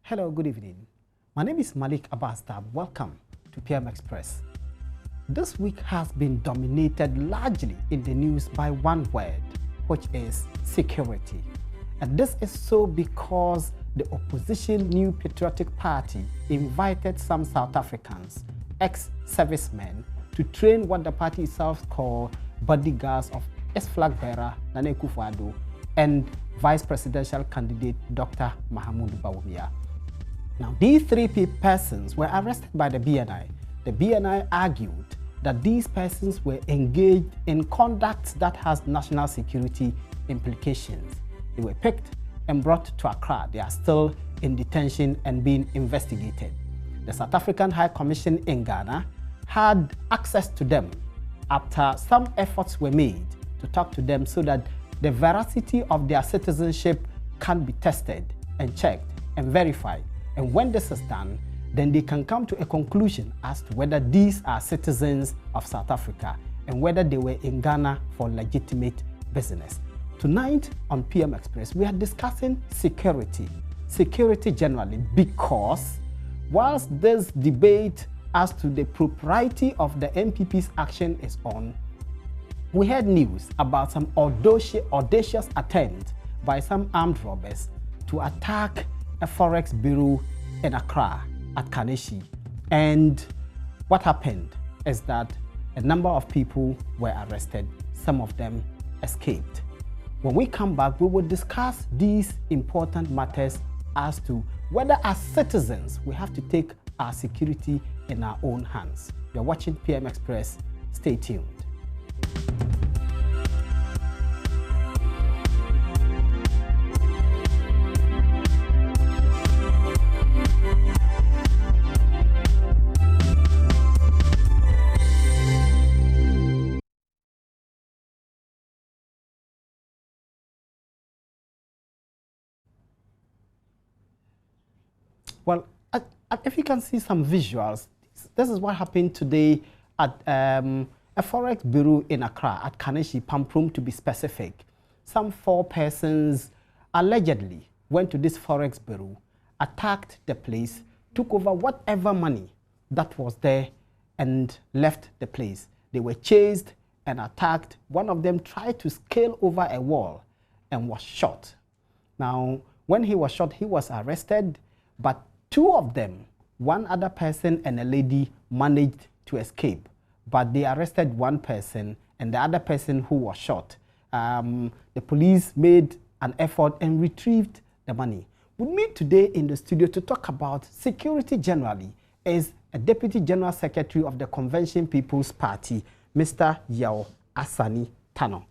Hello, good evening. My name is Malik Abbastab. Welcome to PM Express. This week has been dominated largely in the news by one word, which is security. And this is so because the opposition New Patriotic Party invited some South Africans, ex-servicemen, to train what the party itself called bodyguards of ex-flag bearer Nana Akufo-Addo and vice presidential candidate Dr. Mahamudu Bawumia. Now, these three persons were arrested by the BNI. The BNI argued that these persons were engaged in conduct that has national security implications. They were picked and brought to Accra. They are still in detention and being investigated. The South African High Commission in Ghana had access to them after some efforts were made to talk to them so that the veracity of their citizenship can be tested and checked and verified. And when this is done, then they can come to a conclusion as to whether these are citizens of South Africa and whether they were in Ghana for legitimate business. Tonight on PM Express, we are discussing security generally, because whilst this debate as to the propriety of the NPP's action is on, we heard news about some audacious attempt by some armed robbers to attack a forex bureau in Accra at Kaneshie. And what happened is that a number of people were arrested. Some of them escaped. When we come back, we will discuss these important matters as to whether as citizens we have to take our security in our own hands. You're watching PM Express. Stay tuned. Well, if you can see some visuals, this is what happened today at a forex bureau in Accra, at Kaneshie, Pamprum to be specific. Some 4 persons allegedly went to this forex bureau, attacked the place, took over whatever money that was there and left the place. They were chased and attacked. One of them tried to scale over a wall and was shot. Now, when he was shot, he was arrested, but 2 of them, one other person and a lady, managed to escape. But they arrested one person and the other person who was shot. The police made an effort and retrieved the money. With me today in the studio to talk about security generally is a Deputy General Secretary of the Convention People's Party, Mr. Yao Asani Tano.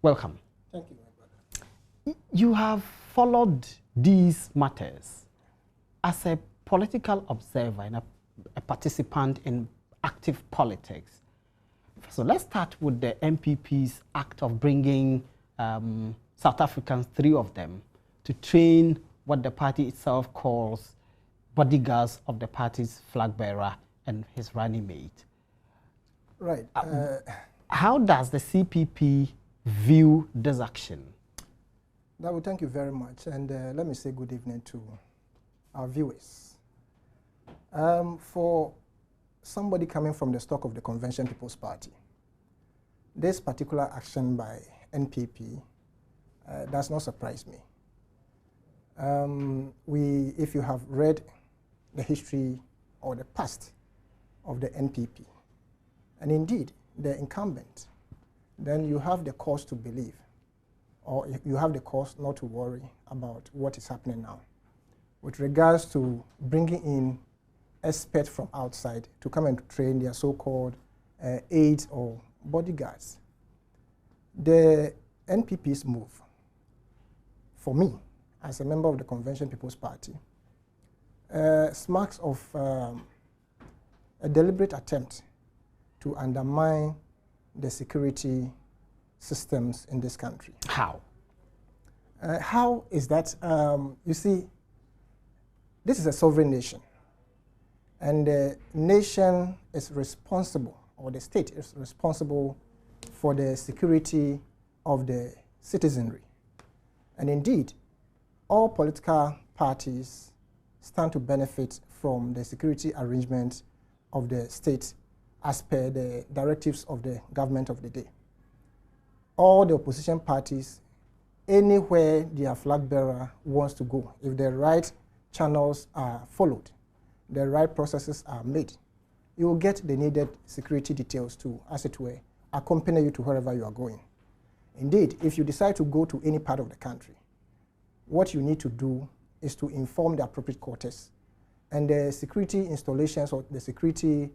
Welcome. Thank you, my brother. You have followed these matters as a political observer and a participant in active politics. So let's start with the NPP's act of bringing South Africans, 3 of them, to train what the party itself calls bodyguards of the party's flag bearer and his running mate. Right. How does the CPP view this action? Well, thank you very much. And let me say good evening to our viewers. For somebody coming from the stock of the Convention People's Party, this particular action by NPP does not surprise me. If you have read the history or the past of the NPP, and indeed the incumbent, then you have the cause to believe, or you have the cause not to worry about what is happening now with regards to bringing in experts from outside to come and train their so-called aides or bodyguards. The NPP's move, for me, as a member of the Convention People's Party, smacks of a deliberate attempt to undermine the security systems in this country. How? How is that? You see, this is a sovereign nation, and the nation is responsible, or the state is responsible for the security of the citizenry. And indeed, all political parties stand to benefit from the security arrangements of the state as per the directives of the government of the day. All the opposition parties, anywhere their flag bearer wants to go, if the right channels are followed, the right processes are made, you will get the needed security details to, as it were, accompany you to wherever you are going. Indeed, if you decide to go to any part of the country, what you need to do is to inform the appropriate quarters, and the security installations or the security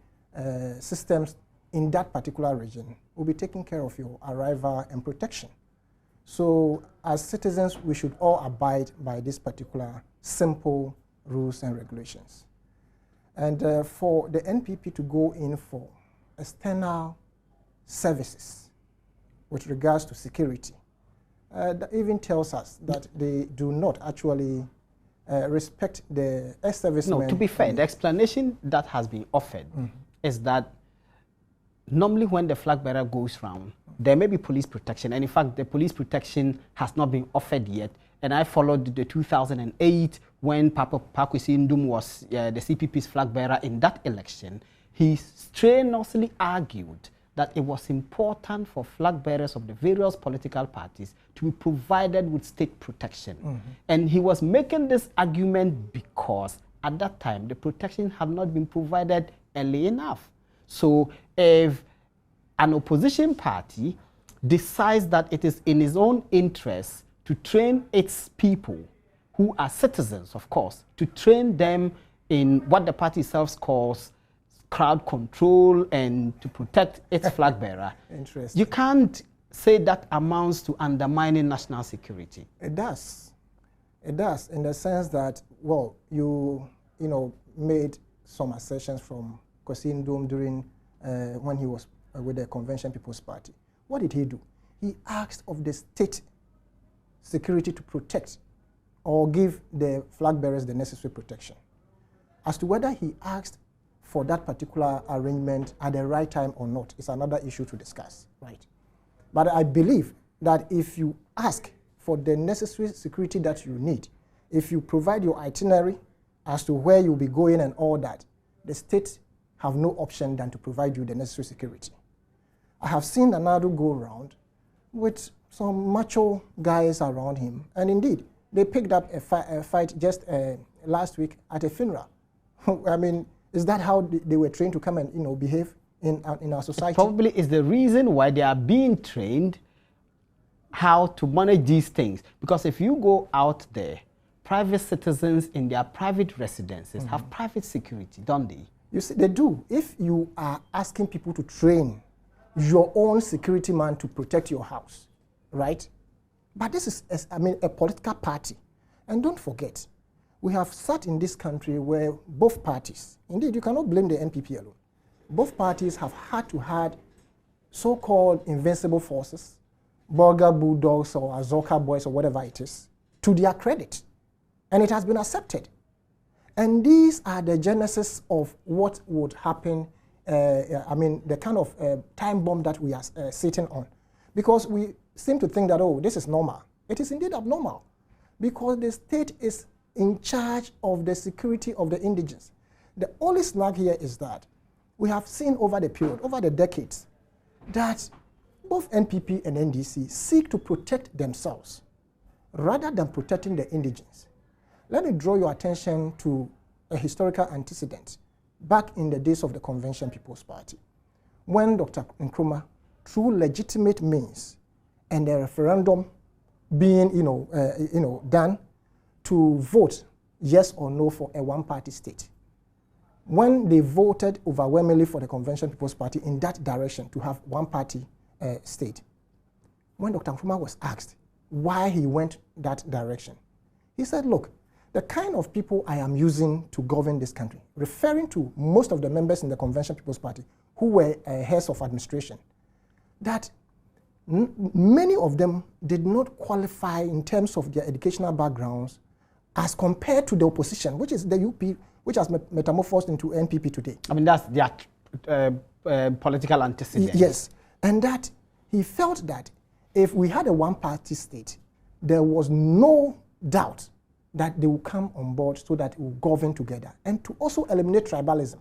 systems in that particular region will be taking care of your arrival and protection. So as citizens, we should all abide by this particular simple rules and regulations. And for the NPP to go in for external services with regards to security, that even tells us that they do not actually respect the ex-servicemen. No, to be fair, the explanation that has been offered is that normally when the flag bearer goes round, there may be police protection, and in fact, the police protection has not been offered yet. And I followed the 2008 when Papa Kwesi Ndum was the CPP's flag bearer in that election. He strenuously argued that it was important for flag bearers of the various political parties to be provided with state protection. And he was making this argument because at that time, the protection had not been provided early enough. So if an opposition party decides that it is in its own interest to train its people, who are citizens, of course, to train them in what the party itself calls crowd control and to protect its flag bearer. Interesting. You can't say that amounts to undermining national security. It does. It does, in the sense that, well, you made some assertions from Kwesi Ndum during when he was with the Convention People's Party. What did he do? He asked of the state security to protect or give the flag bearers the necessary protection. As to whether he asked for that particular arrangement at the right time or not is another issue to discuss, right? But I believe that if you ask for the necessary security that you need, if you provide your itinerary as to where you'll be going and all that, the state have no option than to provide you the necessary security. I have seen Anadu go around with some macho guys around him, and indeed, they picked up a fight just last week at a funeral. I mean, is that how they were trained to come and behave in our society? It probably is the reason why they are being trained how to manage these things. Because if you go out there, private citizens in their private residences have private security, don't they? You see, they do. If you are asking people to train your own security man to protect your house, right? But this is, a political party. And don't forget, we have sat in this country where both parties, indeed, you cannot blame the NPP alone. Both parties have had to have so-called invincible forces, Burger Bulldogs or Azoka Boys or whatever it is, to their credit. And it has been accepted. And these are the genesis of what would happen, the kind of time bomb that we are sitting on. Because we seem to think that, oh, this is normal. It is indeed abnormal. Because the state is in charge of the security of the indigents. The only snag here is that we have seen over the period, over the decades, that both NPP and NDC seek to protect themselves rather than protecting the indigents. Let me draw your attention to a historical antecedent back in the days of the Convention People's Party, when Dr. Nkrumah, through legitimate means and a referendum being done to vote yes or no for a one-party state. When they voted overwhelmingly for the Convention People's Party in that direction to have one-party state, when Dr. Nkrumah was asked why he went that direction, he said, look, the kind of people I am using to govern this country, referring to most of the members in the Convention People's Party who were heads of administration, that many of them did not qualify in terms of their educational backgrounds as compared to the opposition, which is the UP, which has metamorphosed into NPP today. I mean, that's their political antecedent. Yes, and that he felt that if we had a one-party state, there was no doubt that they will come on board so that it will govern together and to also eliminate tribalism.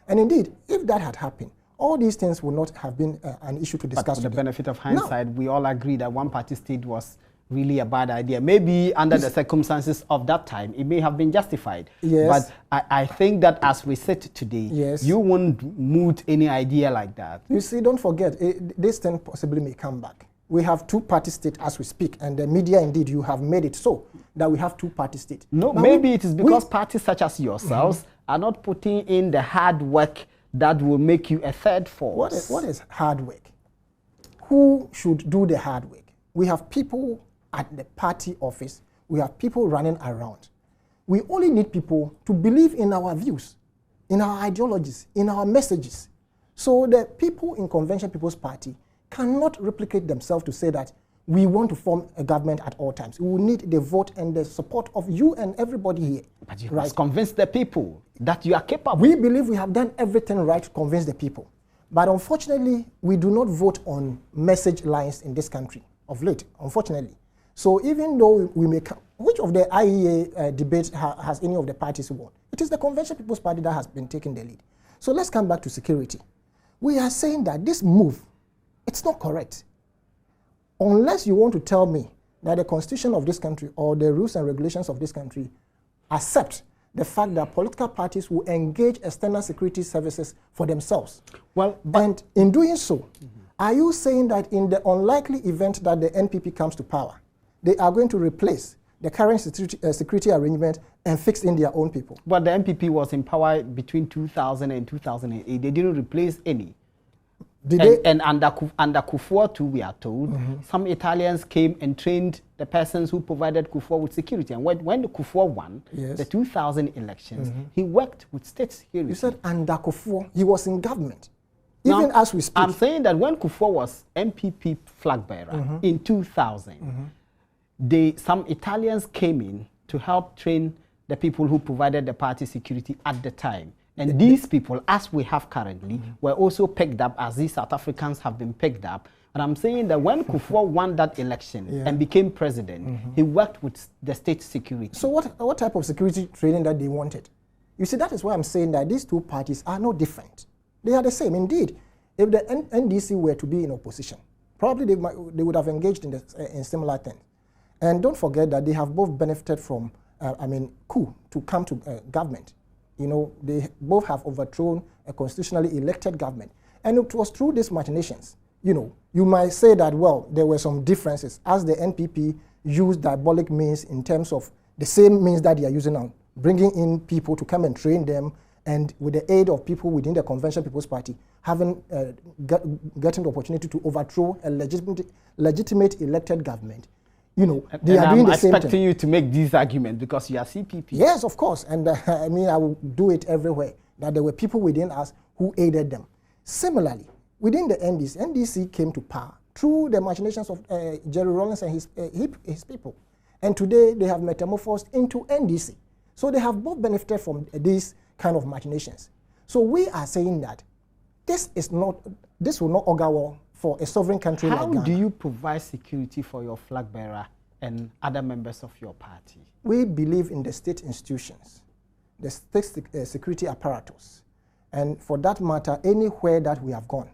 And indeed, if that had happened, all these things would not have been an issue to discuss. But for the benefit of hindsight, we all agree that one-party state was really a bad idea. Maybe under the circumstances of that time, it may have been justified. Yes. But I think that as we sit today, yes, you won't moot any idea like that. You see, don't forget, this thing possibly may come back. We have two-party state as we speak, and the media, indeed, you have made it so that we have two-party state. No, but maybe it is because parties such as yourselves are not putting in the hard work that will make you a third force. What is hard work? Who should do the hard work? We have people at the party office. We have people running around. We only need people to believe in our views, in our ideologies, in our messages. So the people in Convention People's Party cannot replicate themselves to say that we want to form a government at all times. We will need the vote and the support of you and everybody here. But you must convince the people that you are capable. We believe we have done everything right to convince the people. But unfortunately, we do not vote on message lines in this country of late, unfortunately. So even though we may come, which of the IEA debates has any of the parties won? It is the Convention People's Party that has been taking the lead. So let's come back to security. We are saying that this move, it's not correct. Unless you want to tell me that the constitution of this country or the rules and regulations of this country accept the fact that political parties will engage external security services for themselves. Well, and in doing so, are you saying that in the unlikely event that the NPP comes to power, they are going to replace the current security arrangement and fix in their own people? But the NPP was in power between 2000 and 2008. They didn't replace any. And under Kufuor too, we are told, some Italians came and trained the persons who provided Kufuor with security. And when the Kufuor won the 2000 elections, he worked with state security. You said under Kufuor, he was in government. Even as we speak. I'm saying that when Kufuor was MPP flag bearer in 2000, some Italians came in to help train the people who provided the party security at the time. And these people, as we have currently, were also picked up as these South Africans have been picked up. And I'm saying that when Kufuor won that election and became president, he worked with the state security. So what type of security training that they wanted? You see, that is why I'm saying that these two parties are no different. They are the same. Indeed, if the NDC were to be in opposition, probably they would have engaged in similar things. And don't forget that they have both benefited from, coup to come to government. You know, they both have overthrown a constitutionally elected government. And it was through these machinations. You know, you might say that, well, there were some differences as the NPP used diabolic means in terms of the same means that they are using now, bringing in people to come and train them, and with the aid of people within the Convention People's Party, having getting the opportunity to overthrow a legitimate elected government. You know, they are doing the same thing. I'm expecting you to make these arguments because you are CPP. Yes, of course. And I will do it everywhere, that there were people within us who aided them. Similarly, within the NDC came to power through the machinations of Jerry Rawlings and his people. And today they have metamorphosed into NDC. So they have both benefited from these kind of machinations. So we are saying that this will not augur well for a sovereign country like Ghana. How do you provide security for your flag bearer and other members of your party? We believe in the state institutions, the state security apparatus. And for that matter, anywhere that we have gone,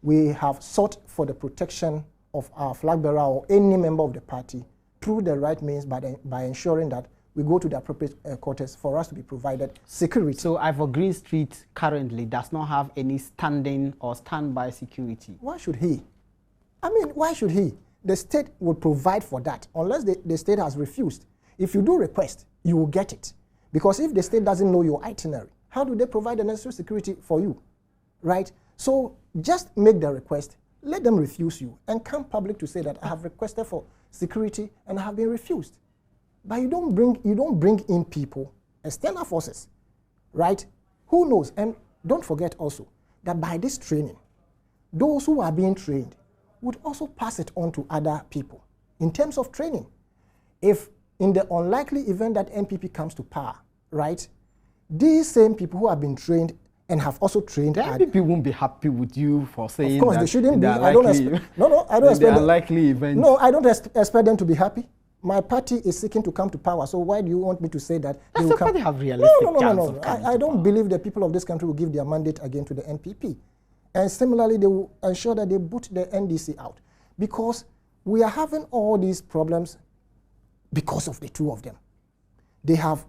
we have sought for the protection of our flag bearer or any member of the party through the right means by ensuring that we go to the appropriate quarters for us to be provided security. So Ivor Green Street currently does not have any standing or standby security. Why should he? Why should he? The state will provide for that unless the state has refused. If you do request, you will get it. Because if the state doesn't know your itinerary, how do they provide the necessary security for you? Right? So just make the request, let them refuse you, and come public to say that I have requested for security and I have been refused. But you don't bring in people, external forces, right? Who knows? And don't forget also that by this training, those who are being trained would also pass it on to other people in terms of training. If in the unlikely event that NPP comes to power, right, these same people who have been trained and have also trained. The NPP won't be happy with you for saying that. Of course, they shouldn't be. I don't expect them. No, I don't expect them. Unlikely event. No, I don't expect them to be happy. My party is seeking to come to power, so why do you want me to say that they will Does the come? party have realistic No. chance of coming I to don't power? believe the people of this country will give their mandate again to the NPP. And similarly, they will ensure that they boot the NDC out. Because we are having all these problems because of the two of them. They have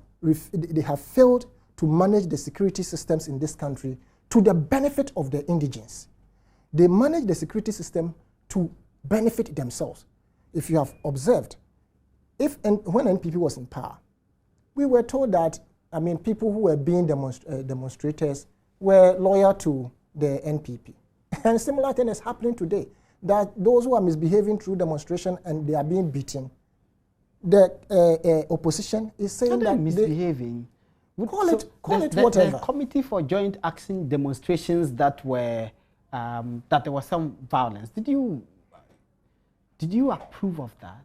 failed to manage the security systems in this country to the benefit of the indigents. They manage the security system to benefit themselves. If you have observed, when NPP was in power, we were told that, people who were being demonstrators were loyal to the NPP. And similar thing is happening today, that those who are misbehaving through demonstration and they are being beaten, the opposition is saying that misbehaving. Call it whatever. The Committee for Joint Action demonstrations that were that there was some violence. Did you approve of that?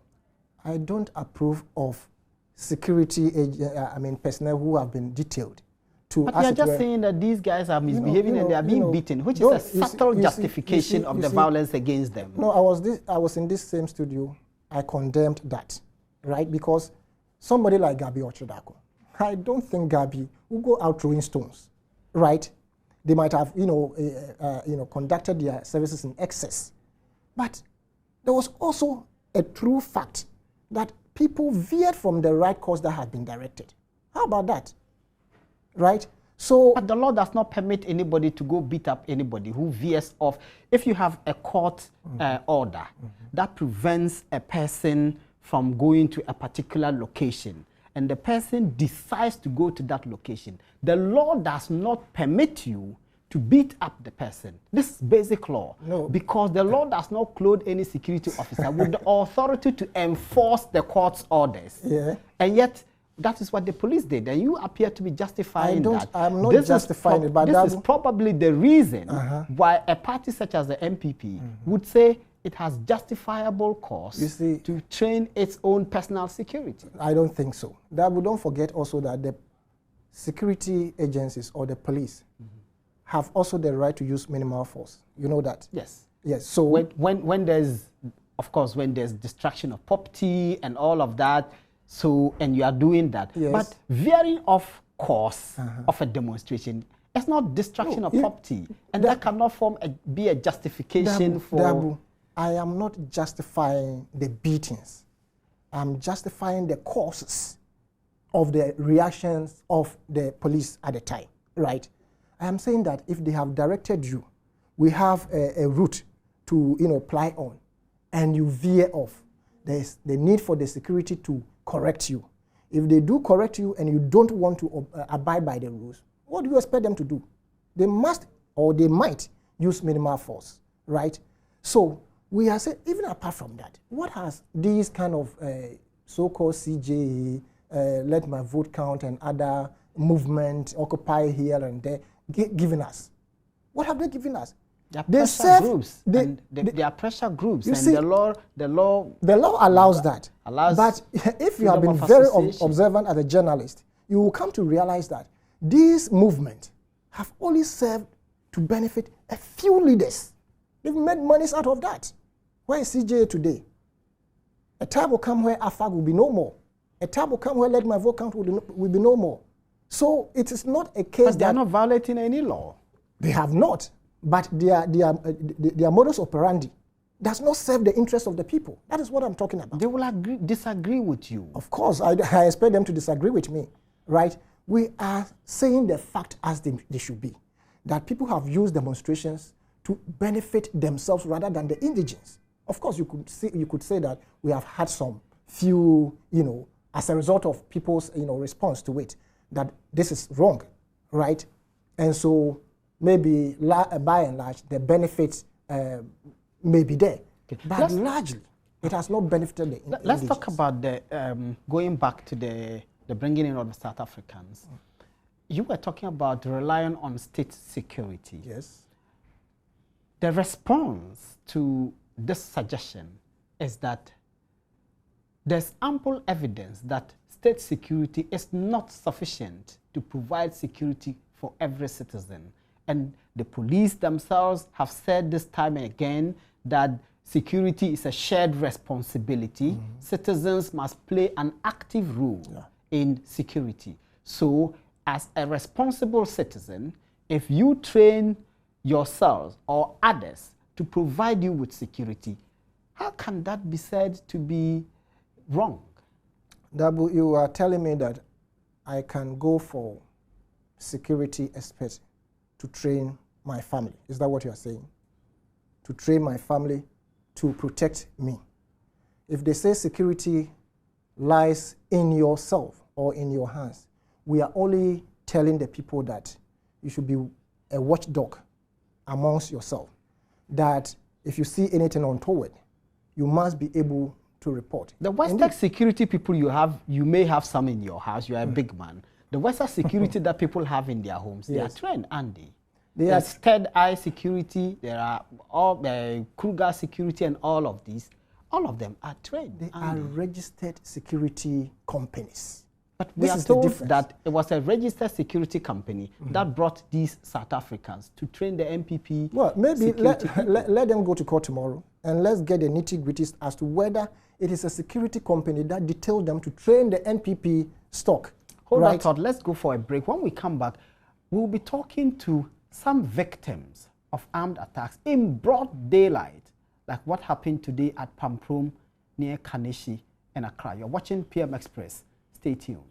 I don't approve of security personnel who have been detailed to. But you are just saying that these guys are misbehaving and they are being beaten, which is a subtle justification of the violence against them. No, I was in this same studio. I condemned that, right? Because somebody like Gabi Ochodako, I don't think Gabi will go out throwing stones, right? They might have, conducted their services in excess, but there was also a true fact that people veered from the right course that had been directed. How about that? Right? So, but the law does not permit anybody to go beat up anybody who veers off. If you have a court order that prevents a person from going to a particular location, and the person decides to go to that location, the law does not permit you to beat up the person. This is basic law. No. Because the law does not clothe any security officer with the authority to enforce the court's orders. Yeah. And yet, that is what the police did. And you appear to be justifying that. I'm not justifying it, but this is probably the reason why a party such as the MPP would say it has justifiable cause to train its own personal security. I don't think so. Don't forget also that the security agencies or the police have also the right to use minimal force. You know that? Yes. Yes. So when there's, of course, when there's destruction of property and all of that, and you are doing that. Yes. But veering off course of a demonstration, it's not destruction of property, and that cannot be a justification for. Dabu, I am not justifying the beatings. I'm justifying the causes of the reactions of the police at the time, right? I am saying that if they have directed you, we have a route to ply on, and you veer off, there is the need for the security to correct you. If they do correct you and you don't want to abide by the rules, what do you expect them to do? They must or they might use minimal force, right? So we are saying, even apart from that, what has these kind of so-called CJA, let my vote count and other movement, Occupy here and there, given us? What have they given us? They are pressure groups, and the law allows that. But if you have been very observant as a journalist, you will come to realize that these movements have only served to benefit a few leaders. They've made monies out of that. Where is CJA today? A time will come where AFAG will be no more. A time will come where Let My Vote Count will be no more. So it is not a case but they are not violating any law. They have not. But their modus operandi does not serve the interests of the people. That is what I'm talking about. They will disagree with you. Of course, I expect them to disagree with me, right? We are saying the fact as they should be, that people have used demonstrations to benefit themselves rather than the indigents. Of course, you could say that we have had some few, as a result of people's, response to it, that this is wrong, right? And so maybe by and large, the benefits may be there. Okay. But largely, it has not benefited the indigents. Let's talk about the going back to the bringing in of the South Africans. You were talking about relying on state security. Yes. The response to this suggestion is that there's ample evidence that state security is not sufficient to provide security for every citizen. And the police themselves have said this time and again that security is a shared responsibility. Citizens must play an active role in security. So as a responsible citizen, if you train yourselves or others to provide you with security, how can that be said to be wrong? Dabu, you are telling me that I can go for security experts to train my family. Is that what you are saying? To train my family to protect me. If they say security lies in yourself or in your hands, we are only telling the people that you should be a watchdog amongst yourself, that if you see anything untoward, you must be able to report. The Western security people you have, you may have some in your house, you are a big man. The Western security that people have in their homes, they are trained, aren't they? There's third eye security, there are all Kruger security and all of these. All of them are trained. They are registered security companies. But we are told that it was a registered security company that brought these South Africans to train the NPP. Well, maybe let them go to court tomorrow and let's get the nitty-gritties as to whether it is a security company that detailed them to train the NPP stock. Hold that thought. Let's go for a break. When we come back, we'll be talking to some victims of armed attacks in broad daylight, like what happened today at Pamprom near Kaneshi in Accra. You're watching PM Express. Stay tuned.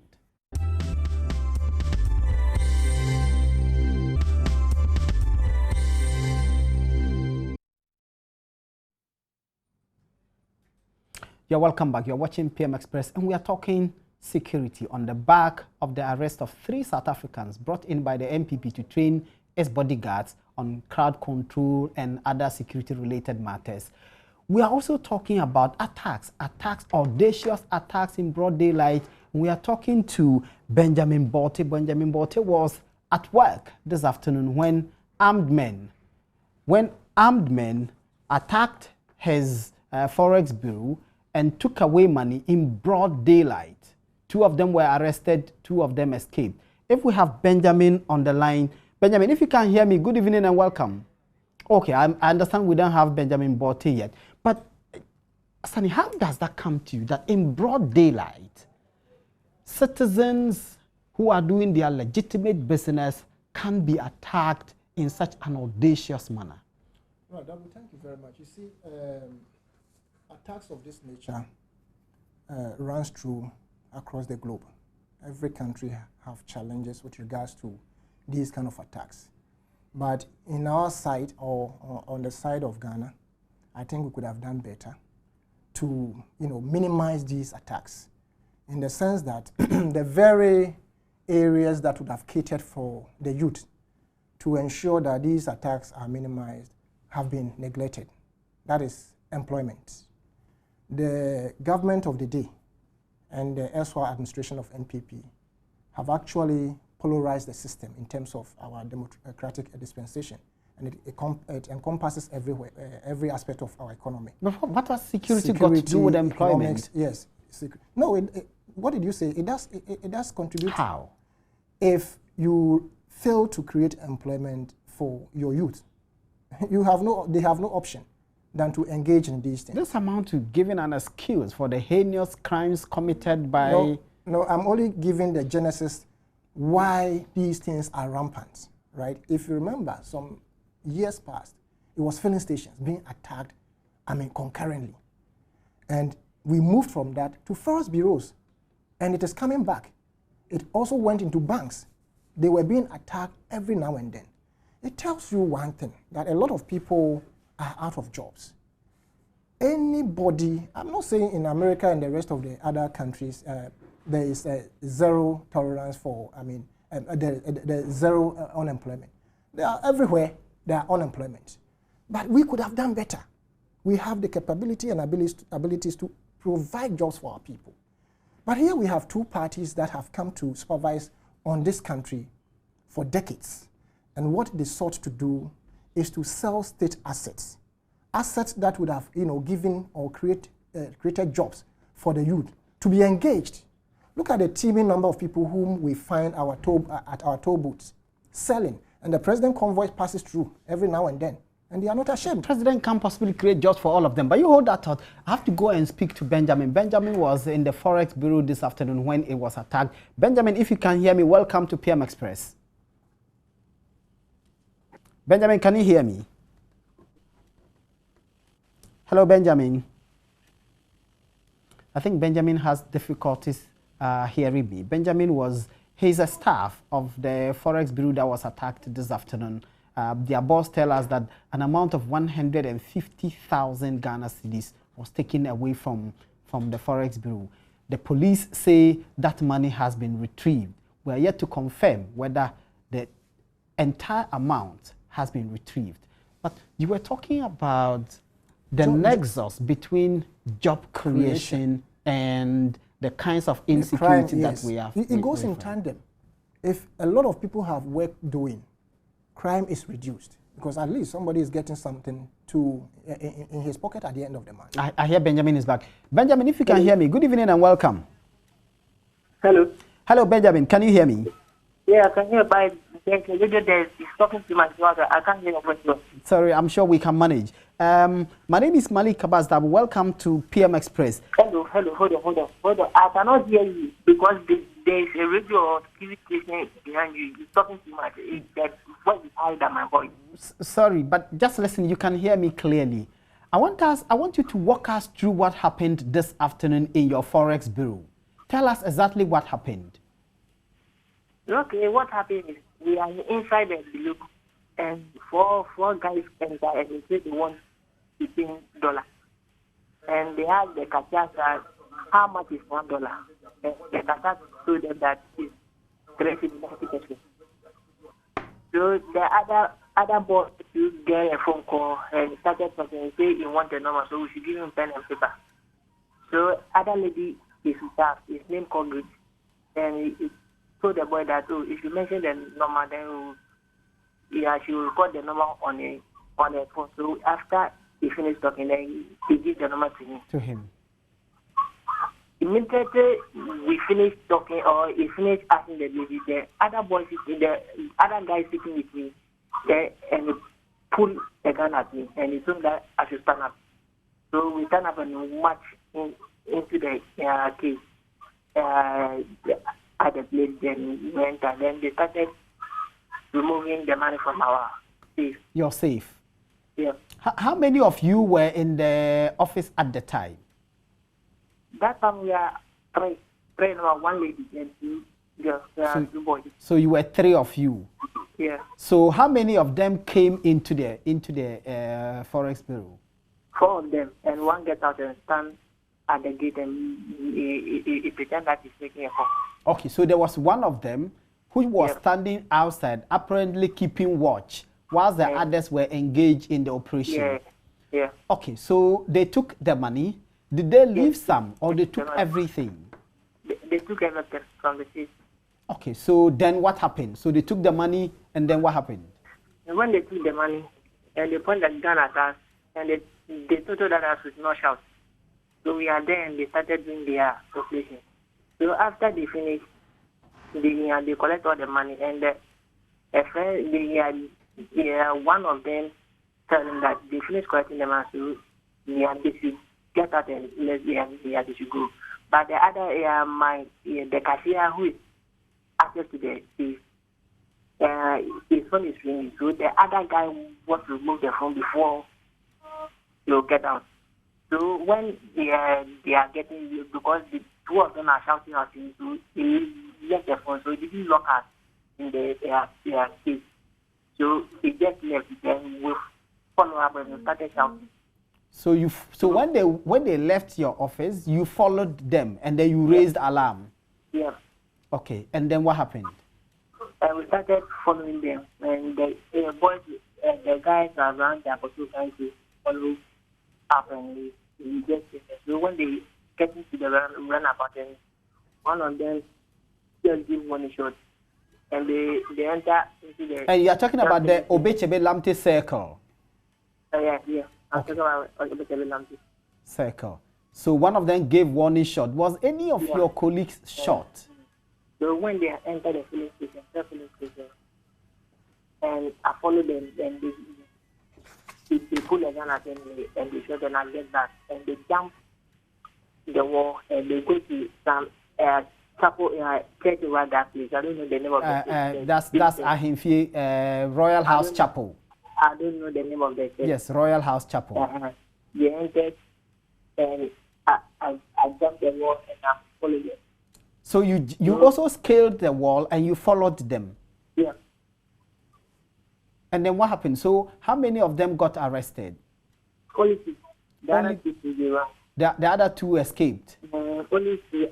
You're welcome back. You're watching PM Express, and we are talking security on the back of the arrest of 3 South Africans brought in by the NPP to train as bodyguards on crowd control and other security-related matters. We are also talking about attacks, audacious attacks in broad daylight. We are talking to Benjamin Botte. Benjamin Botte was at work this afternoon when armed men attacked his Forex Bureau and took away money in broad daylight. 2 of them were arrested, 2 of them escaped. If we have Benjamin on the line, Benjamin, if you can hear me, good evening and welcome. Okay, I understand we don't have Benjamin Botte yet, but Sunny, how does that come to you that in broad daylight, citizens who are doing their legitimate business can be attacked in such an audacious manner? Well, Dabu, thank you very much. You see, attacks of this nature runs through across the globe. Every country have challenges with regards to these kind of attacks. But in our side, or on the side of Ghana, I think we could have done better to minimize these attacks, in the sense that the very areas that would have catered for the youth to ensure that these attacks are minimized have been neglected. That is employment. The government of the day and the erstwhile administration of NPP have actually polarized the system in terms of our democratic dispensation, and it encompasses every aspect of our economy. But what has security got to do with employment? Yes. No, what did you say? It does contribute. How? If you fail to create employment for your youth, they have no option than to engage in these things. This amount to giving an excuse for the heinous crimes committed by... No, I'm only giving the genesis why these things are rampant, right? If you remember, some years past, it was filling stations being attacked, concurrently. And we moved from that to forest bureaus, and it is coming back. It also went into banks. They were being attacked every now and then. It tells you one thing, that a lot of people are out of jobs. Anybody, I'm not saying in America and the rest of the other countries, there is a zero tolerance for, the zero unemployment. They are everywhere, there are unemployment. But we could have done better. We have the capability and abilities to provide jobs for our people. But here we have 2 parties that have come to supervise on this country for decades. And what they sought to do is to sell state assets. Assets that would have given or created jobs for the youth to be engaged. Look at the teeming number of people whom we find at our toll booths selling. And the president convoy passes through every now and then. and they are not ashamed. The president can't possibly create jobs for all of them. But you hold that thought. I have to go and speak to Benjamin. Benjamin was in the Forex Bureau this afternoon when it was attacked. Benjamin, if you can hear me, welcome to PM Express. Benjamin, can you hear me? Hello, Benjamin. I think Benjamin has difficulties hearing me. Benjamin he's a staff of the Forex Bureau that was attacked this afternoon. Their boss tell us that an amount of 150,000 Ghana cedis was taken away from the Forex Bureau. The police say that money has been retrieved. We are yet to confirm whether the entire amount has been retrieved. But you were talking about the nexus between job creation and the kinds of insecurity that we have. It goes in tandem. If a lot of people have work doing, crime is reduced because at least somebody is getting something in his pocket at the end of the month. I hear Benjamin is back. Benjamin, if you can hear me, good evening and welcome. Hello. Hello, Benjamin. Can you hear me? Yeah, I can hear by the radio there. He's talking to my brother. I can't hear your voice. Sorry, I'm sure we can manage. My name is Malik Abasdab. Welcome to PM Express. Hello. Hold on. I cannot hear you because there is a radio or TV station behind you. You're talking too much. That voice is higher than my voice. Sorry, but just listen. You can hear me clearly. I want you to walk us through what happened this afternoon in your Forex Bureau. Tell us exactly what happened. Okay, what happened is we are inside the envelope and four guys enter and they say they want $15. And they have the cashier that how much is $1? And the cashier told them that it's 350. So the other boss to get a phone call and started talking and say he want the number, so we should give him pen and paper. So other lady is with us, his name called Good, and he told the boy that if you mention the number, then she will record the number on the phone. So after he finished talking, then he gives the number to him. Immediately we finished talking, or he finished asking the lady, the other guy sitting with me there, and he pulled the gun at me, and he told me that I should stand up. So we stand up and we march into the case at the place. Then we went and then they started removing the money from our safe. Your safe? Yeah. How many of you were in the office at the time? That time we are three, one lady and two boys. So you were three of you? Yeah. So how many of them came into the Forex Bureau? 4 of them, and one gets out and stand at the gate and he pretend that he's making a call. Okay, so there was one of them who was standing outside, apparently keeping watch, whilst the others were engaged in the operation. Yeah. Okay, so they took the money. Did they leave some, or they took everything? They took everything from the safe. Okay, so then what happened? So they took the money, and then what happened? And when they took the money, and they pointed the gun at us, and they told us with no shout. So we are there, and they started doing their operation. So after they finished, they collect all the money, and one of them tell them that they finished collecting the money, so they should get out and they should go. But the other, the cashier who is access to the safe, his phone is ringing, so the other guy wants to remove the phone before you get out. So when they are getting, because the two of them are shouting at him, so he left the phone, so he didn't lock us in their case. So he just left, then we follow up and we started shouting. So when they left your office, you followed them and then you raised alarm. Yeah. Okay, and then what happened? And we started following them, and the boys, the guys around there were also trying to follow up, and we just so when they get into the runabout, and one of them just give one shot, and they enter into the. And you are talking about the Obechebe Lamte circle. Yeah. I'm talking about Obechebe Lamte circle. So one of them gave one shot. Was any of your colleagues shot? So when they enter the filling station, and I followed them, and They pull a gun at them and they shot and I get back. And they jump the wall and they go to some chapel church over that place. I don't know the name of the church. That's Ahimfie Royal House Chapel. I don't know the name of the church. Yes, Royal House Chapel. They entered and I jumped the wall and I followed them. So you also scaled the wall and you followed them? Yeah. And then what happened? So how many of them got arrested? Only two. The other two escaped? Only two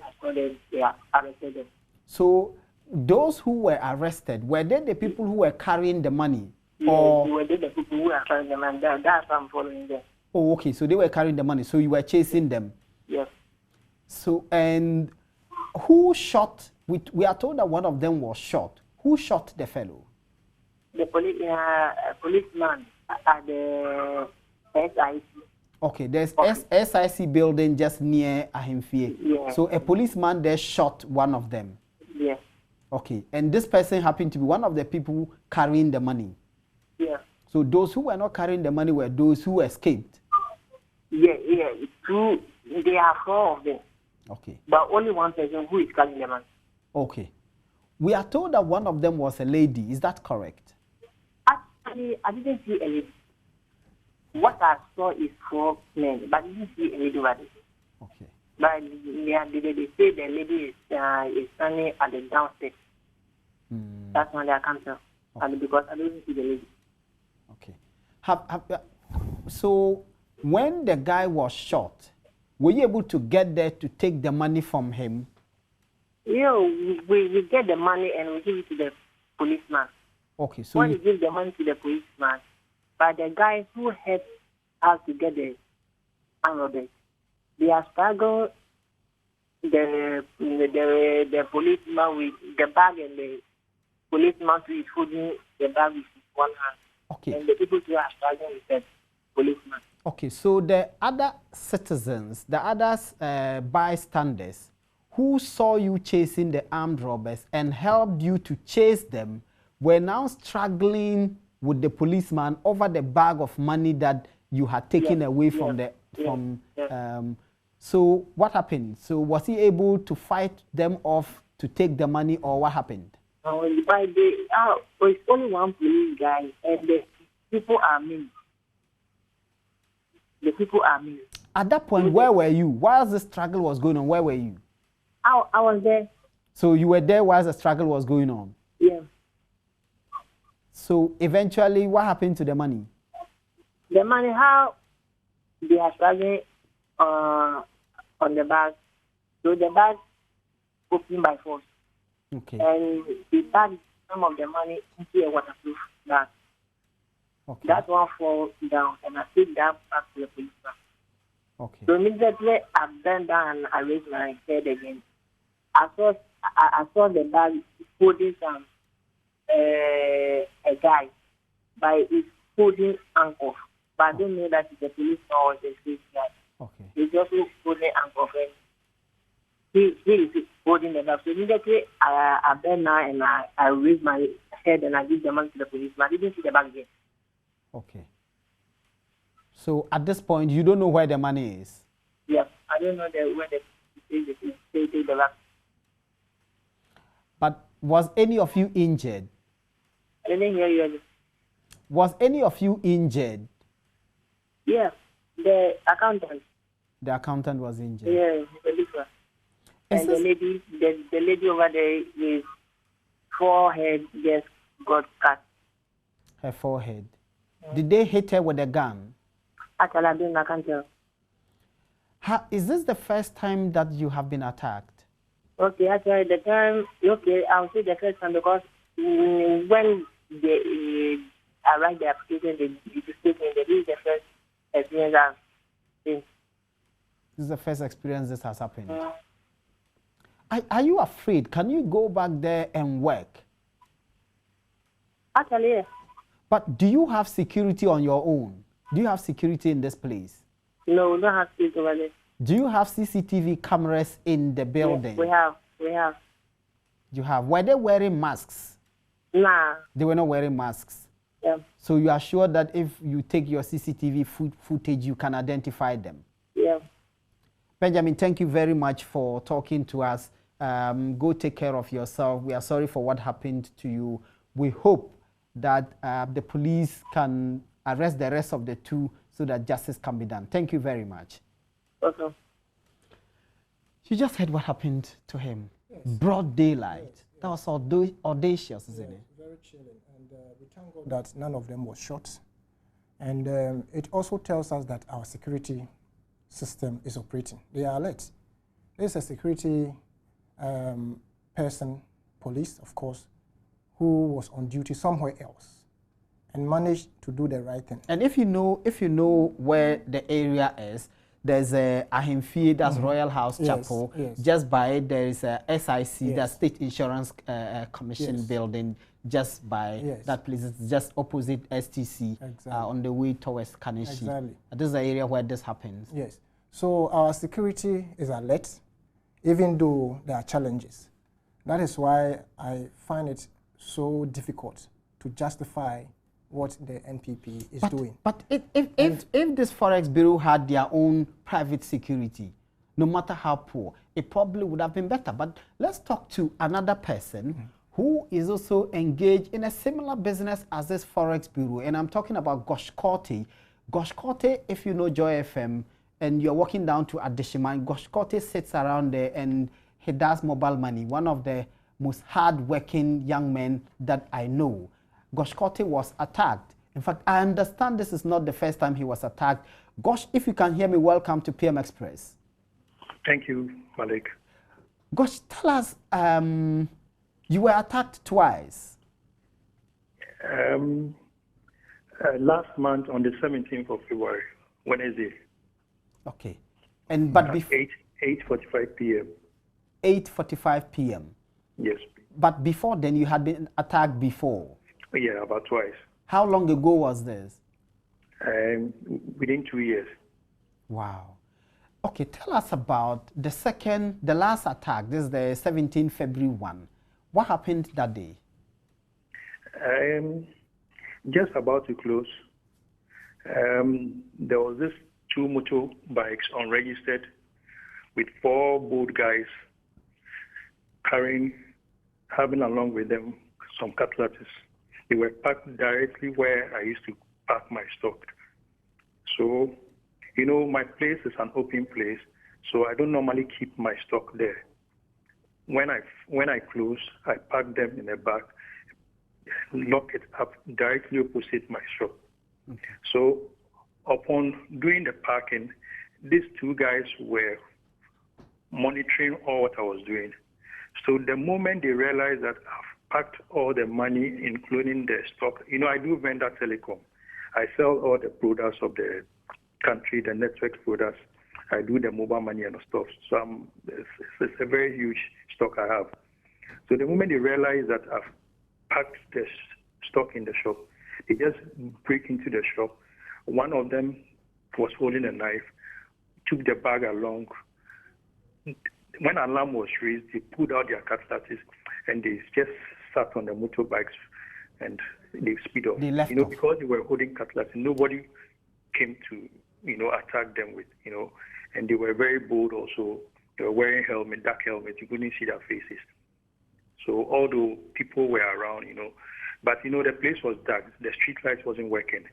arrested them. So those who were arrested, were they the people who were carrying the money? Yeah, or were they the people who were carrying the money? That's why I'm following them. Oh, okay. So they were carrying the money. So you were chasing them? Yes. So, and who shot? We are told that one of them was shot. Who shot the fellow? The policeman at the SIC. Okay, there's SIC building just near Ahimfie. Yeah. So a policeman there shot one of them. Yes. Okay, and this person happened to be one of the people carrying the money. Yeah. So those who were not carrying the money were those who escaped. Yeah. Two. There are four of them. Okay. But only one person who is carrying the money. Okay. We are told that one of them was a lady. Is that correct? Actually, I didn't see a lady. What I saw is 4 men, but I didn't see a lady over there. Okay. But they say the lady is standing at the downstairs. That's when they come to. Okay. And because I didn't see the lady. Okay. So when the guy was shot, were you able to get there to take the money from him? Yeah, we get the money and we give it to the policeman. Okay, so when you give the money to the policeman, but the guy who helped us to get the envelope, they are struggling the policeman with the bag and the policeman who is holding the bag with one hand. Okay. And the people who are struggling with the policeman. Okay, so the other citizens, the others bystanders who saw you chasing the armed robbers and helped you to chase them were now struggling with the policeman over the bag of money that you had taken away from so what happened? So was he able to fight them off to take the money, or what happened? It's only one police guy and the people are mean. The people are mean. At that point, where were you? While the struggle was going on, where were you? I was there. So you were there while the struggle was going on? Yeah. So eventually, what happened to the money? The money, how they are struggling on the bag. So the bag opened by force. Okay. And they bagged some of the money into a waterproof bag. Okay. That one fall down, and I took that back to the policeman. Okay. So immediately I bent down and I raised my head again. I saw the bag holding some a guy by his holding ankle. But I don't know that it's a policeman or a street guy. Okay. He's just holding ankle. He is holding the bag. So immediately I bent down and I raised my head and I give the money to the policeman. I didn't see the bag again. Okay. So at this point, you don't know where the money is? Yes, I don't know where the bag. But was any of you injured? I didn't hear you. Was any of you injured? Yeah, the accountant. The accountant was injured? Yeah, the liquor. And the lady over there, his forehead just got cut. Her forehead. Did they hit her with a gun? Actually, I can't tell. Is this the first time that you have been attacked? Okay, actually, the time, I'll say the first time because when they arrived the application, this is the first experience I've seen. This is the first experience this has happened. Are you afraid? Can you go back there and work? Actually, yes. But do you have security on your own? Do you have security in this place? No, we don't have security over there. Do you have CCTV cameras in the building? Yes, we have. You have. Were they wearing masks? Nah. They were not wearing masks. Yeah. So you are sure that if you take your CCTV footage, you can identify them? Yeah. Benjamin, thank you very much for talking to us. Go take care of yourself. We are sorry for what happened to you. We hope that the police can arrest the rest of the two so that justice can be done. Thank you very much. Okay. You just heard what happened to him. Yes. Broad daylight. Yes, yes. That was audacious, isn't it? Very chilling. And we thank God that none of them was shot. And it also tells us that our security system is operating. They are alert. There's a security person, police, of course, who was on duty somewhere else and managed to do the right thing. And if you know where the area is, there's a Ahemfie, that's Royal House Chapel. Yes. Just by it, there is a SIC, that's State Insurance Commission building. Just by that place, it's just opposite STC, on the way towards Kaneshi. Exactly. This is the area where this happens. Yes. So our security is alert, even though there are challenges. That is why I find it so difficult to justify what the NPP is doing. But if this Forex Bureau had their own private security, no matter how poor, it probably would have been better. But let's talk to another person who is also engaged in a similar business as this Forex Bureau. And I'm talking about Gosh Korte. Gosh Korte, if you know Joy FM, and you're walking down to Adeshiman, Gosh Korte sits around there and he does mobile money, one of the most hard-working young men that I know. Gosh Korte was attacked. In fact, I understand this is not the first time he was attacked. Gosh, if you can hear me, welcome to PM Express. Thank you, Malik. Gosh, tell us, you were attacked twice. Last month on the 17th of February, Wednesday. Okay. And but before 8:45 p.m. 8:45 p.m. Yes. But before then, you had been attacked before. Yeah, about twice. How long ago was this? Within 2 years. Wow. Okay, tell us about the last attack. This is the 17th February one. What happened that day? Just about to close. There was this 2 motorbikes unregistered with 4 boat guys having along with them some cutlasses. They were parked directly where I used to park my stock. So, you know, my place is an open place, so I don't normally keep my stock there. When I close, I park them in the back, lock it up directly opposite my shop. Okay. So, upon doing the parking, these 2 guys were monitoring all what I was doing. So the moment they realized that I've packed all the money, including the stock, you know, I do vendor telecom. I sell all the products of the country, the network products. I do the mobile money and stuff. So it's a very huge stock I have. So the moment they realized that I've packed the stock in the shop, they just break into the shop. One of them was holding a knife, took the bag along. When alarm was raised, they pulled out their cutlasses and they just sat on the motorbikes and they speed off. They left you know, off. because they were holding cutlasses, nobody came to, you know, attack them with, you know, and they were very bold also. They were wearing dark helmets. You couldn't see their faces. So although people were around, you know, but, you know, the place was dark. The street lights wasn't working.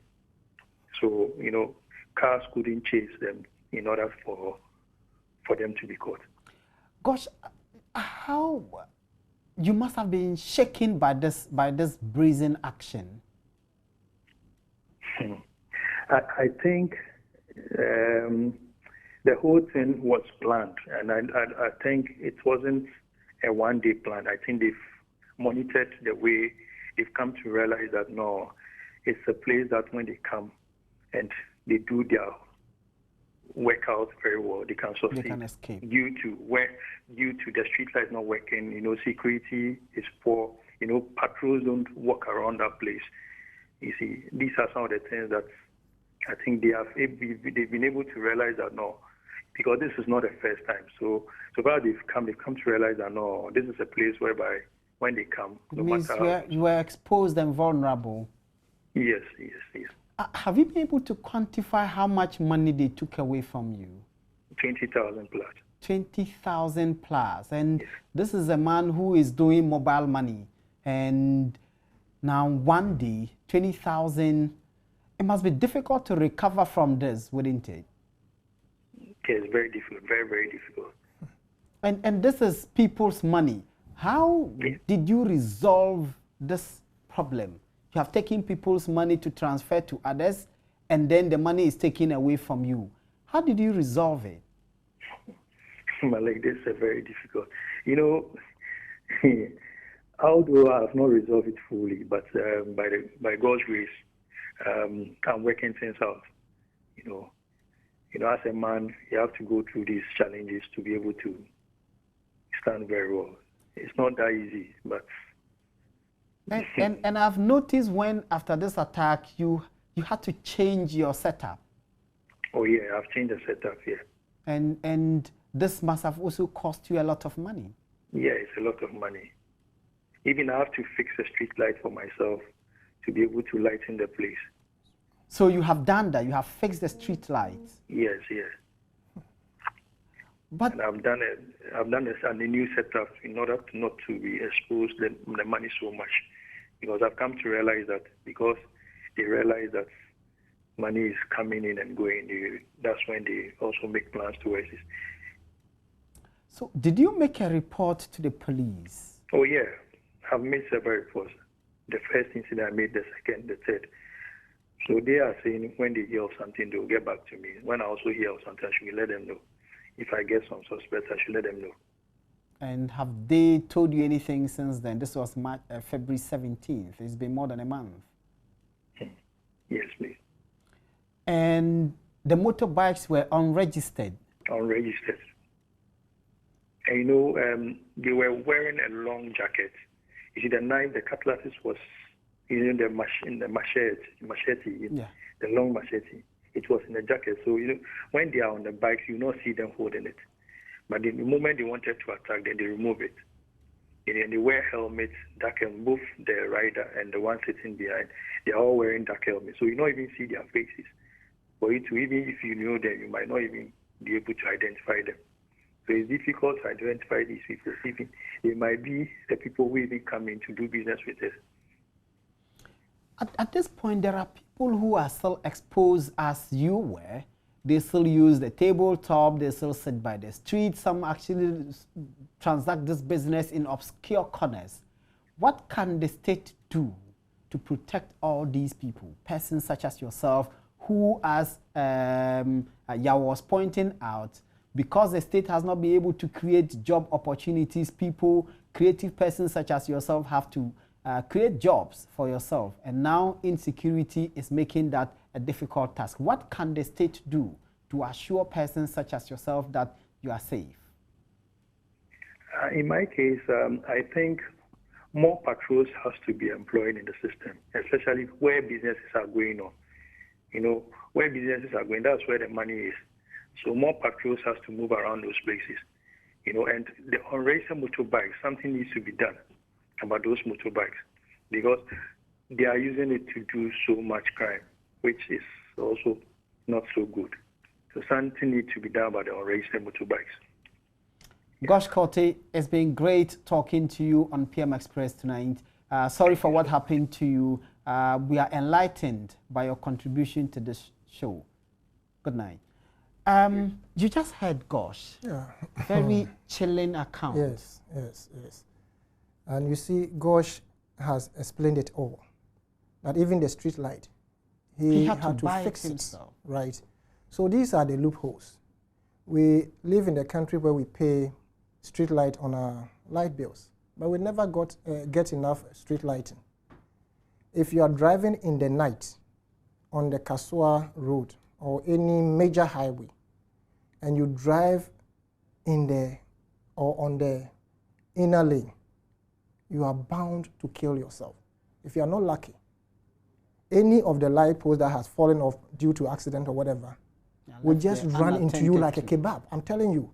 So, you know, cars couldn't chase them in order for them to be caught. Gosh, how you must have been shaken by this brazen action. I think the whole thing was planned, and I think it wasn't a one-day plan. I think they've monitored the way they've come to realize that no, it's a place that when they come and they do their work out very well, they can succeed. They can escape. Due to the street lights not working, you know, security is poor, you know, patrols don't walk around that place. You see, these are some of the things that I think they've been able to realize that no, because this is not the first time. So far they've come to realize that no, this is a place whereby when they come, no means matter you were exposed and vulnerable. Yes. Have you been able to quantify how much money they took away from you? 20,000 plus. 20,000 plus. And Yes. this is a man who is doing mobile money. And now one day, 20,000, it must be difficult to recover from this, wouldn't it? Yes, very difficult, very, very difficult. And this is people's money. How did you resolve this problem? You have taken people's money to transfer to others, and then the money is taken away from you. How did you resolve it? Malik, this is very difficult. You know, although I have not resolved it fully, but by God's grace, I'm working things out. You know, as a man, you have to go through these challenges to be able to stand very well. It's not that easy, but. And I've noticed when after this attack, you had to change your setup. Oh yeah, I've changed the setup, yeah. And this must have also cost you a lot of money. Yeah, it's a lot of money. Even I have to fix a street light for myself to be able to lighten the place. So you have done that. You have fixed the street lights. Yes. But and I've done a new setup in order not to be exposed the money so much, because I've come to realize that because they realize that money is coming in and going, that's when they also make plans towards it. So did you make a report to the police? Oh yeah, I've made several reports. The first incident I made, the second, the third. So they are saying when they hear of something, they'll get back to me. When I also hear of something, I should let them know. If I get some suspects, I should let them know. And have they told you anything since then? This was February 17th. It's been more than a month. Yes, please. And the motorbikes were unregistered? Unregistered. And you know, they were wearing a long jacket. You see, the knife, the cutlasses was, you know, the machete, yeah. The long machete. It was in the jacket. So, you know, when they are on the bikes, you not see them holding it. But the moment they wanted to attack, then they remove it. And they wear helmets, dark helmets, both the rider and the one sitting behind. They are all wearing dark helmets. So you don't even see their faces. For you to, even if you know them, you might not even be able to identify them. So it's difficult to identify these people. Even they might be the people who even come in to do business with us. At this point, there are people who are still exposed as you were. They still use the tabletop. They still sit by the street. Some actually transact this business in obscure corners. What can the state do to protect all these people, persons such as yourself, who, as Yao was pointing out, because the state has not been able to create job opportunities, people, creative persons such as yourself have to create jobs for yourself. And now insecurity is making that a difficult task. What can the state do to assure persons such as yourself that you are safe? In my case, I think more patrols has to be employed in the system, especially where businesses are going on. You know, where businesses are going, that's where the money is. So more patrols has to move around those places. You know, and the unregistered motorbikes, something needs to be done about those motorbikes, because they are using it to do so much crime, which is also not so good. So something needs to be done about the unregistered motorbikes. Gosh Kote, it's been great talking to you on PM Express tonight. Sorry for what happened to you. We are enlightened by your contribution to this show. Good night. You just heard Gosh. Yeah. Very chilling account. Yes. And you see, Gosh has explained it all. That even the street light, he had to fix it himself. Right. So these are the loopholes. We live in a country where we pay street light on our light bills, but we never get enough street lighting. If you are driving in the night on the Kasua Road or any major highway, and you drive in on the inner lane, you are bound to kill yourself. If you are not lucky, any of the light posts that has fallen off due to accident or whatever will just run into you like a kebab. I'm telling you,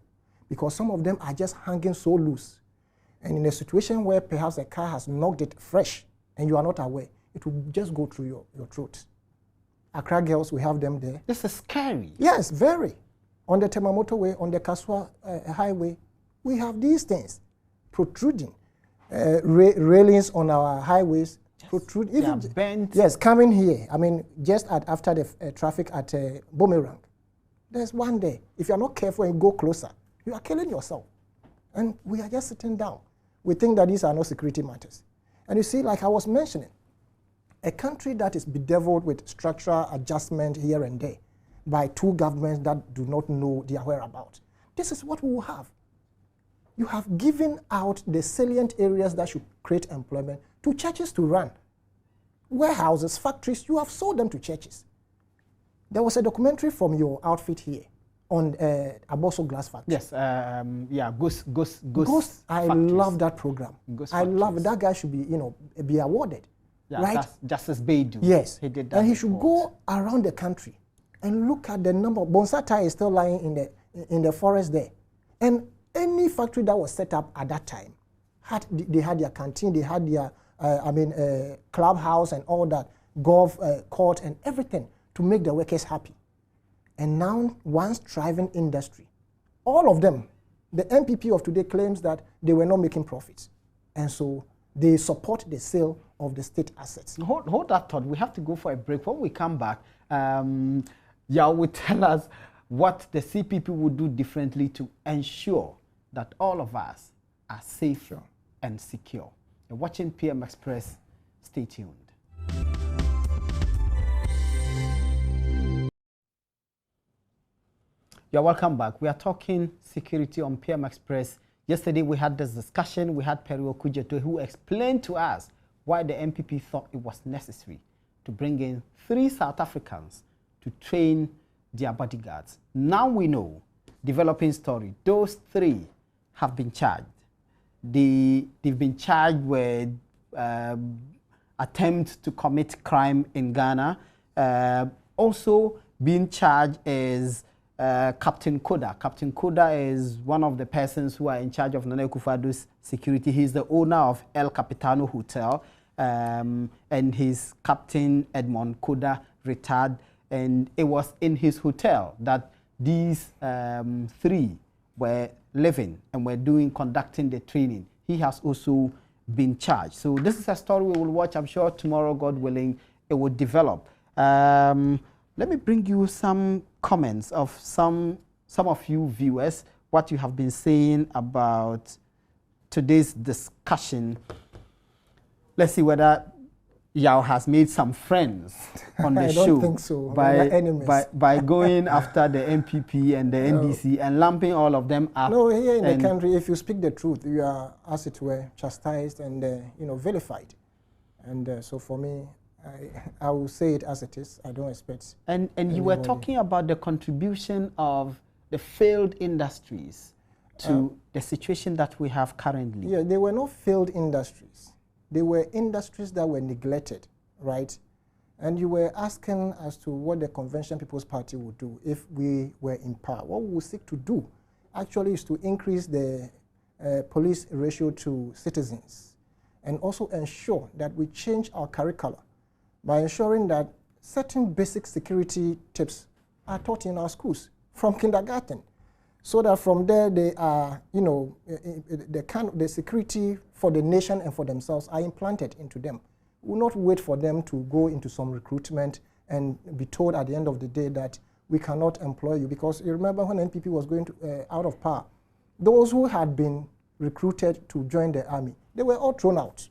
because some of them are just hanging so loose. And in a situation where perhaps a car has knocked it fresh and you are not aware, it will just go through your throat. Accra girls, we have them there. This is scary. Yes, very. On the Temamoto Way, on the Kaswa Highway, we have these things protruding. Railings on our highways protrude. Even bent. Yes, coming here. I mean, just after the traffic at Boomerang, there's one day. If you're not careful and you go closer, you are killing yourself. And we are just sitting down. We think that these are not security matters. And you see, like I was mentioning, a country that is bedeviled with structural adjustment here and there by two governments that do not know their whereabouts. This is what we will have. You have given out the salient areas that should create employment to churches to run. Warehouses, factories, you have sold them to churches. There was a documentary from your outfit here on Aboso Glass Factory. Yes, yeah, Ghost. I love that program. I love it. That guy should be awarded. Yeah, right? That's Justice Beidou. Yes. He did that. And he should go around the country and look at the number. Bonsata is still lying in the forest there. And any factory that was set up at that time, they had their canteen, they had their clubhouse and all that, golf court and everything to make the workers happy. And now, once thriving industry, all of them, the MPP of today claims that they were not making profits. And so they support the sale of the state assets. Hold that thought. We have to go for a break. When we come back, Yao will tell us what the CPP would do differently to ensure that all of us are safe and secure. You're watching PM Express. Stay tuned. You're welcome back. We are talking security on PM Express. Yesterday we had this discussion. We had Perry Okujeto who explained to us why the MPP thought it was necessary to bring in 3 South Africans to train their bodyguards. Now we know, developing story, those 3 have been charged. They've been charged with attempt to commit crime in Ghana. Also being charged is Captain Koda. Captain Koda is one of the persons who are in charge of Nana Akufo-Addo's security. He's the owner of El Capitano Hotel, and his Captain Edmond Koda retired. And it was in his hotel that these 3 were living and were conducting the training. He has also been charged. So this is a story we will watch. I'm sure tomorrow, God willing, it will develop. Let me bring you some comments of some of you viewers, what you have been saying about today's discussion. Let's see whether Yao has made some friends on the show. I don't think so. By going after the MPP and the NDC and lumping all of them up. No, here in the country, if you speak the truth, you are, as it were, chastised and vilified. And so for me, I will say it as it is. I don't expect. And you were talking about the contribution of the failed industries to the situation that we have currently. Yeah, they were not failed industries. They were industries that were neglected, right? And you were asking as to what the Convention People's Party would do if we were in power. What we would seek to do actually is to increase the police ratio to citizens and also ensure that we change our curricula by ensuring that certain basic security tips are taught in our schools from kindergarten, so that from there they are, the security for the nation and for themselves are implanted into them. We will not wait for them to go into some recruitment and be told at the end of the day that we cannot employ you. Because you remember when NPP was going out of power, those who had been recruited to join the army, they were all thrown out.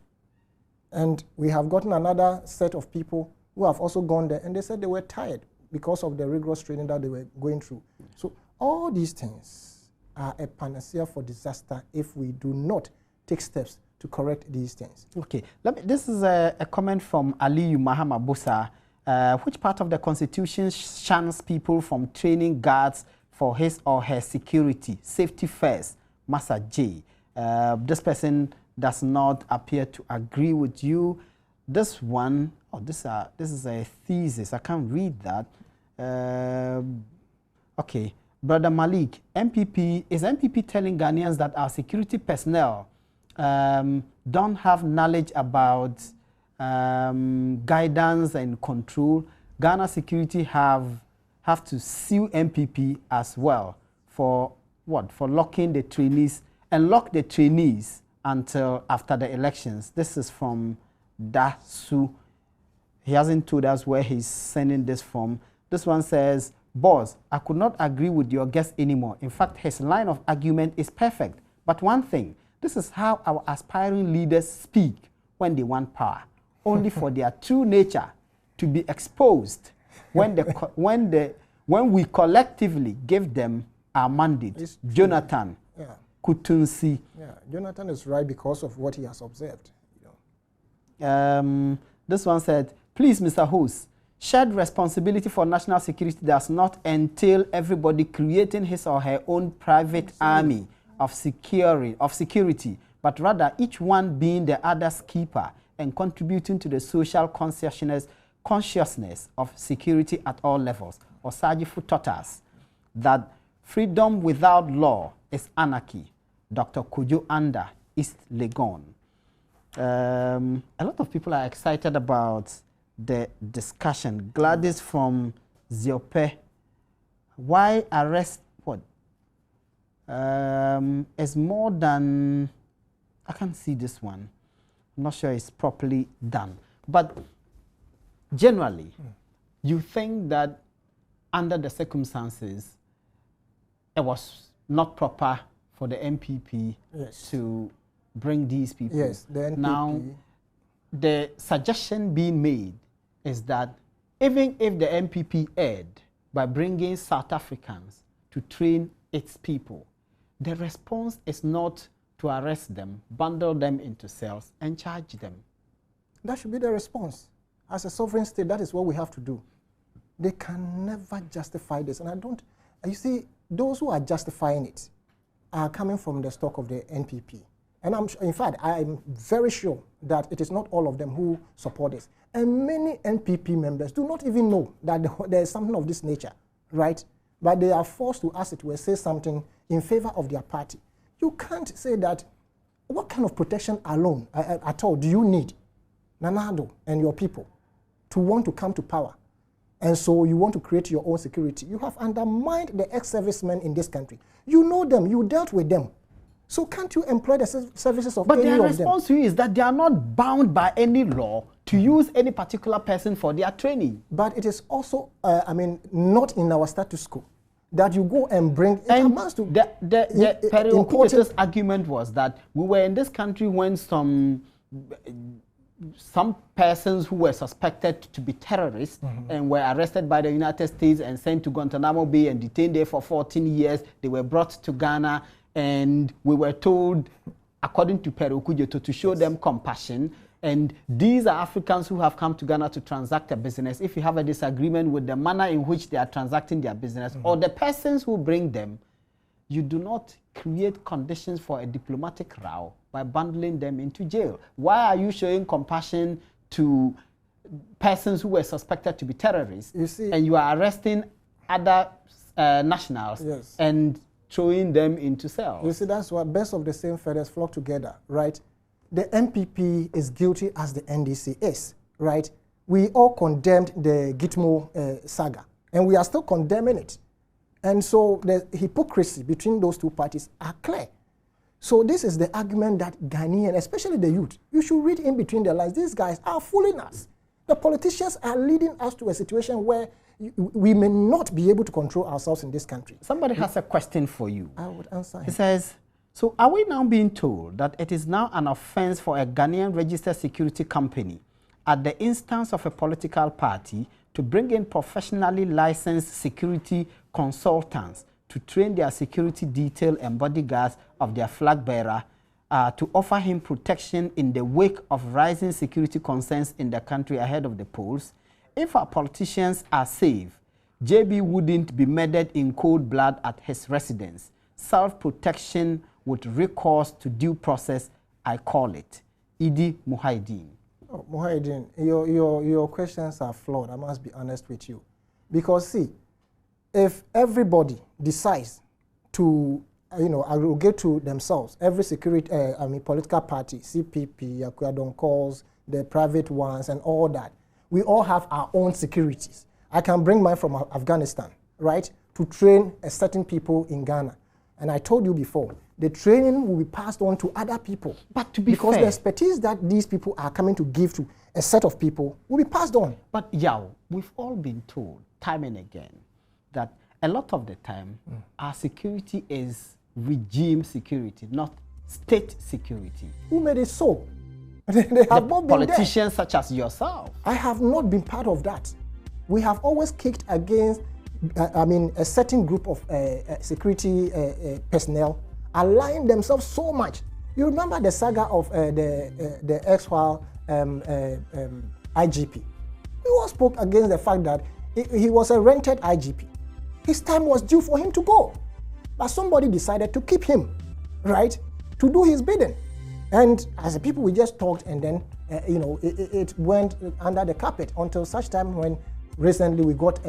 And we have gotten another set of people who have also gone there, and they said they were tired because of the rigorous training that they were going through. So all these things are a panacea for disaster if we do not take steps to correct these things. Okay, this is a comment from Aliyu Mahama Busa. Which part of the Constitution shuns people from training guards for his or her security? Safety first, Massa J. This person does not appear to agree with you. This one, this is a thesis. I can't read that. Okay, Brother Malik, is MPP telling Ghanaians that our security personnel don't have knowledge about guidance and control, Ghana Security have to sue NPP as well for what? For locking the trainees and lock the trainees until after the elections. This is from Dasu. He hasn't told us where he's sending this from. This one says, "Boss, I could not agree with your guest anymore. In fact, his line of argument is perfect. But one thing, this is how our aspiring leaders speak when they want power, only for their true nature to be exposed when we collectively give them our mandate." Jonathan Kutunsi. Yeah, Jonathan is right because of what he has observed. You know. This one said, "Please, Mr. Host, shared responsibility for national security does not entail everybody creating his or her own private army of security, but rather each one being the other's keeper and contributing to the social consciousness of security at all levels." Osajifu taught us that freedom without law is anarchy. Dr. Kojo Anda, East Legon. A lot of people are excited about the discussion. Gladys from Ziope. Why arrest what? Is more than, I can't see this one. I'm not sure it's properly done. But generally, you think that under the circumstances, it was not proper for the NPP to bring these people. Yes, the NPP. Now, the suggestion being made is that even if the NPP erred by bringing South Africans to train its people, the response is not to arrest them, bundle them into cells, and charge them. That should be the response. As a sovereign state, that is what we have to do. They can never justify this. And I don't, you see, those who are justifying it are coming from the stock of the NPP. And in fact, I'm very sure that it is not all of them who support this. And many NPP members do not even know that there is something of this nature, right? But they are forced to, as it were, say something in favor of their party. You can't say that. What kind of protection alone at all do you need, Nanado and your people, to want to come to power? And so you want to create your own security. You have undermined the ex-servicemen in this country. You know them, you dealt with them. So can't you employ the services of any of them? But their response to you is that they are not bound by any law to use any particular person for their training. But it is also, not in our status quo that you go and bring. And the Perry argument was that we were in this country when some persons who were suspected to be terrorists and were arrested by the United States and sent to Guantanamo Bay and detained there for 14 years. They were brought to Ghana. And we were told, according to Perry Okujeto, to show them compassion. And these are Africans who have come to Ghana to transact a business. If you have a disagreement with the manner in which they are transacting their business or the persons who bring them, you do not create conditions for a diplomatic row by bundling them into jail. Why are you showing compassion to persons who were suspected to be terrorists? You see, and you are arresting other nationals and throwing them into cells? You see, that's why best of the same feathers flock together, right? The NPP is guilty as the NDC is, right? We all condemned the Gitmo saga, and we are still condemning it. And so the hypocrisy between those two parties are clear. So this is the argument that Ghanaian, especially the youth, you should read in between the lines. These guys are fooling us. The politicians are leading us to a situation where we may not be able to control ourselves in this country. Somebody has a question for you. I would answer him. He says, so are we now being told that it is now an offense for a Ghanaian registered security company at the instance of a political party to bring in professionally licensed security consultants to train their security detail and bodyguards of their flag bearer to offer him protection in the wake of rising security concerns in the country ahead of the polls? If our politicians are safe, JB wouldn't be murdered in cold blood at his residence. Self-protection with recourse to due process, I call it. Idi Muhaidin. Oh, Muhaidin, your questions are flawed, I must be honest with you. Because see, if everybody decides to, aggregate to themselves, every security, political party, CPP, Yakuyadon calls, the private ones and all that. We all have our own securities. I can bring mine from Afghanistan, right, to train a certain people in Ghana. And I told you before, the training will be passed on to other people. But to be because fair, the expertise that these people are coming to give to a set of people will be passed on. But Yao, we've all been told time and again that a lot of the time our security is regime security, not state security. Who made it so? They have not been politicians there. such as yourself. I have not been part of that. We have always kicked against, a certain group of security personnel aligning themselves so much. You remember the saga of the ex-while IGP. We all spoke against the fact that he was a rented IGP. His time was due for him to go. But somebody decided to keep him, right, to do his bidding. And as a people, we just talked, and then, it went under the carpet until such time when recently we got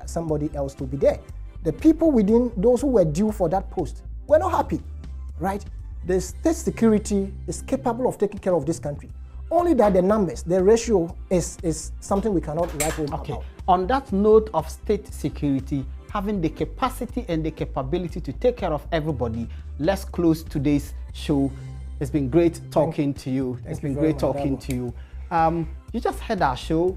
somebody else to be there. The people within, those who were due for that post, were not happy, right? The state security is capable of taking care of this country. Only that the numbers, the ratio is something we cannot write home about. On that note of state security, having the capacity and the capability to take care of everybody, let's close today's show. It's been great talking to you. It's been great talking to you. You just heard our show.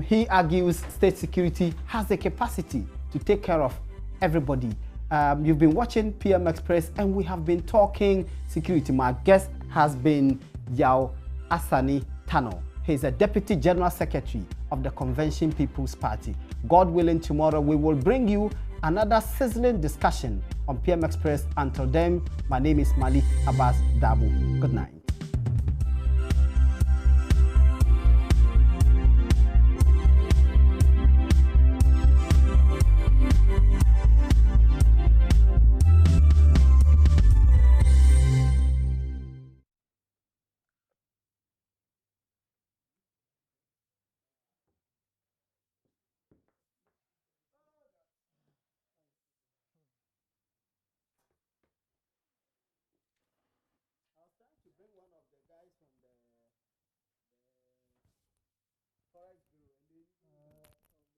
He argues state security has the capacity to take care of everybody. You've been watching PM Express, and we have been talking security. My guest has been Yao Asare Tano. He's a Deputy General Secretary of the Convention People's Party. God willing, tomorrow we will bring you another sizzling discussion on PM Express. Until then, my name is Malik Abbas Dabu. Good night.